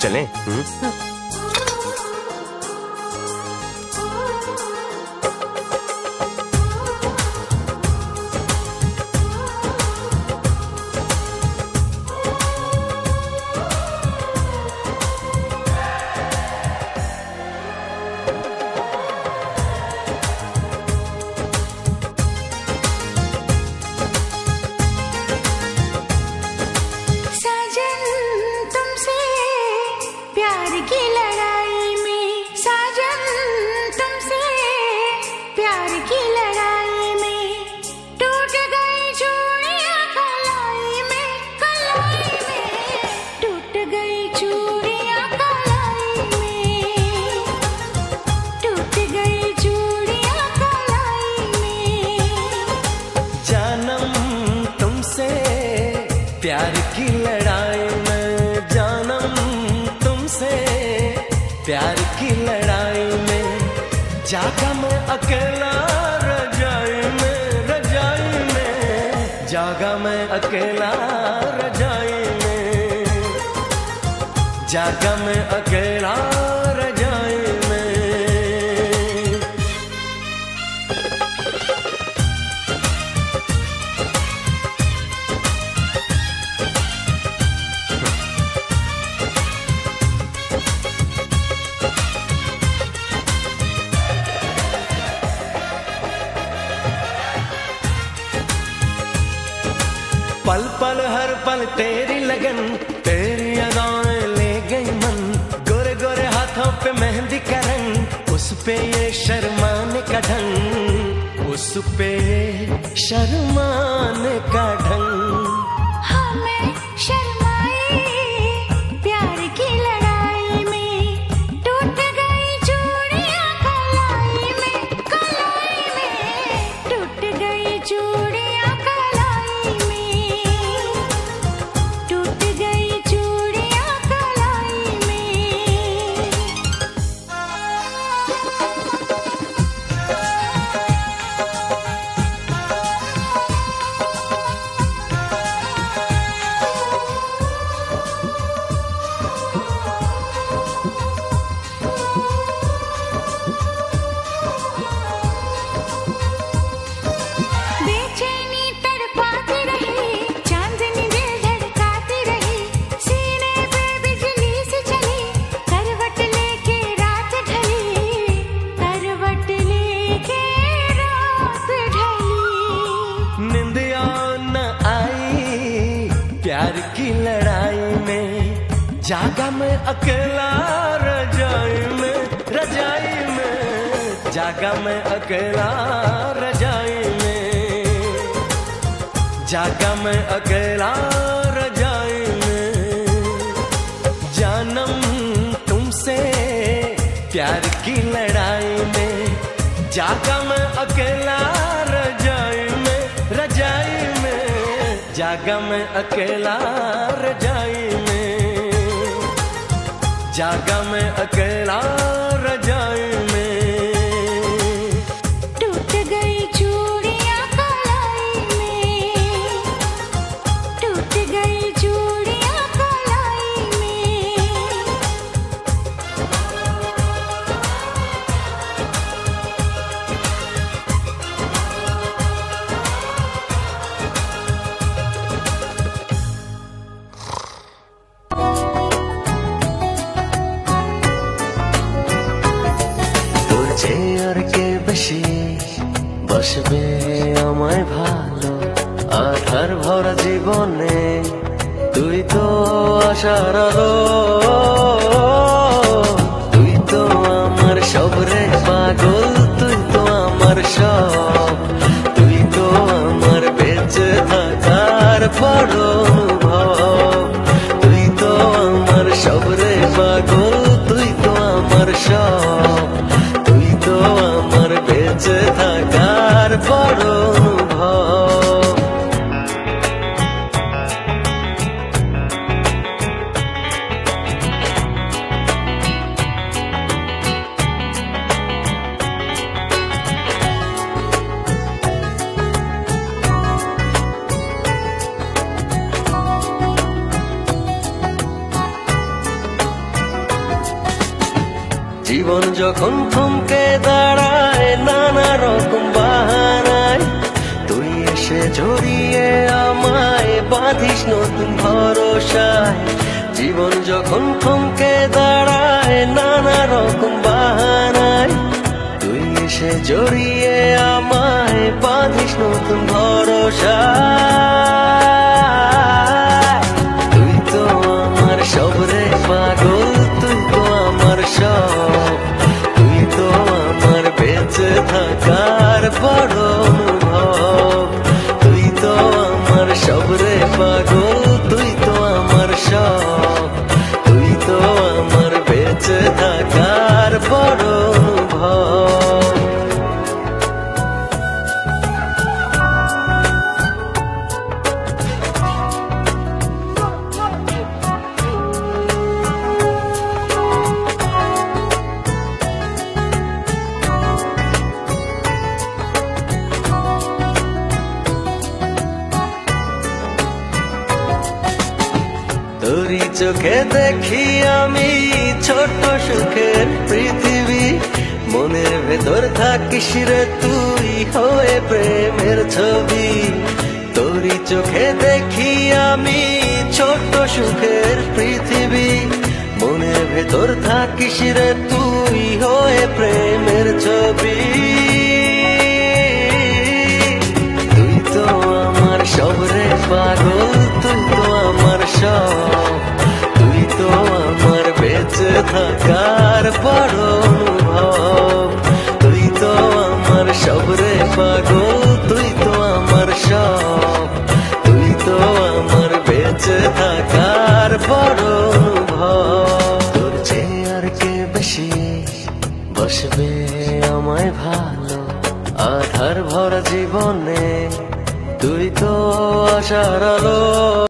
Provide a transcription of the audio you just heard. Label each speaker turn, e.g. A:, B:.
A: चलें?
B: प्यार की लड़ाई में जानम तुमसे, प्यार की लड़ाई में जागा मैं अकेला रजाई में, रजाई में जागा मैं अकेला रजाई में, जागा मैं अकेला रजाई में। पल पल हर पल तेरी लगन, तेरी अदाएं ले गई मन, गोरे गोरे हाथों पे मेहंदी का रंग, उस पे ये शर्माने का ढंग, उस पे ये शर्माने का ढंग।
C: हमें शर्माए प्यार की लड़ाई में, टूट गई चूड़ियां कलाई में, कलाई में टूट गई चूड़ियां कलाई में, टूट गई चूड़ियां कलाई में। बेचैनी तड़पाती रही, चांदनी दिल धड़काती रही, सीने पे बिजली से चली, करवट लेके रात ढली, करवट लेके रात ढली।
B: निंदिया न आई प्यार की लड़ाई में, जागा मैं अकेला रजाई में, रजाई में जागा मैं अकेला रजाई में, जागा मैं अकेला रजाई में। जानम तुमसे प्यार की लड़ाई में, जागा मैं अकेला रजाई में, रजाई में जागा मैं अकेला रजाई में, जागा मैं अकेला रजाई में।
C: टूट गई चूड़ियां कलाई में, टूट गई चूड़ियां कलाई में।
B: তোর চেয়ার কে বেশি বসবে আমায় ভালো, আধার ভরা জীবনে তুই তো আশার আলো, তুই তো আমার সব রে পাগল, তুই তো আমার সব, তুই তো আমার বেঁচে থাকার বড় অনুভব, তুই তো আমার সব রে পাগল, তুই তো আমার সব, তুই তো আমার বেঁচে থাকার বড় অনুভব। জীবন যখন থমকে দাঁড়ায় নানা রকম বাহানায়, তুই এসে জড়িয়ে আমায় বাঁধিস নতুন ভরসায়। জীবন যখন থমকে দাঁড়ায় নানা রকম বাহানায়, তুই এসে জড়িয়ে আমায় বাঁধিস নতুন ভরসায়। তুই তো আমার সব রে পাগল, তুই তো আমার সব, তুই তো আমার বেঁচে থাকার বড় অনুভব। তুই তো আমার সব রে পাগল, তুই তো আমার সব, তুই তো আমার বেঁচে থাকার বড় অনুভব। তোরই চোখে দেখি আমি ছোট সুখের পৃথিবী, মনের ভেতর থাকিস রে তুই হয়ে প্রেমের ছবি। তোরই চোখে দেখি আমি ছোট সুখের পৃথিবী, মনের ভেতর থাকিস রে তুই হয়ে প্রেমের ছবি। তুই তো আমার সব রে পাগল, তুই তো আমার সব, তুই তো আমার বেঁচে থাকার বড় অনুভব। তুই তো আমার সব রে পাগল, তুই তো আমার সব, তুই তো আমার বেঁচে থাকার বড় অনুভব। তোর চেয়ে আর কে বেশি বসবে আমায় ভালো, আধার ভরা জীবনে তুই তো আশার আলো।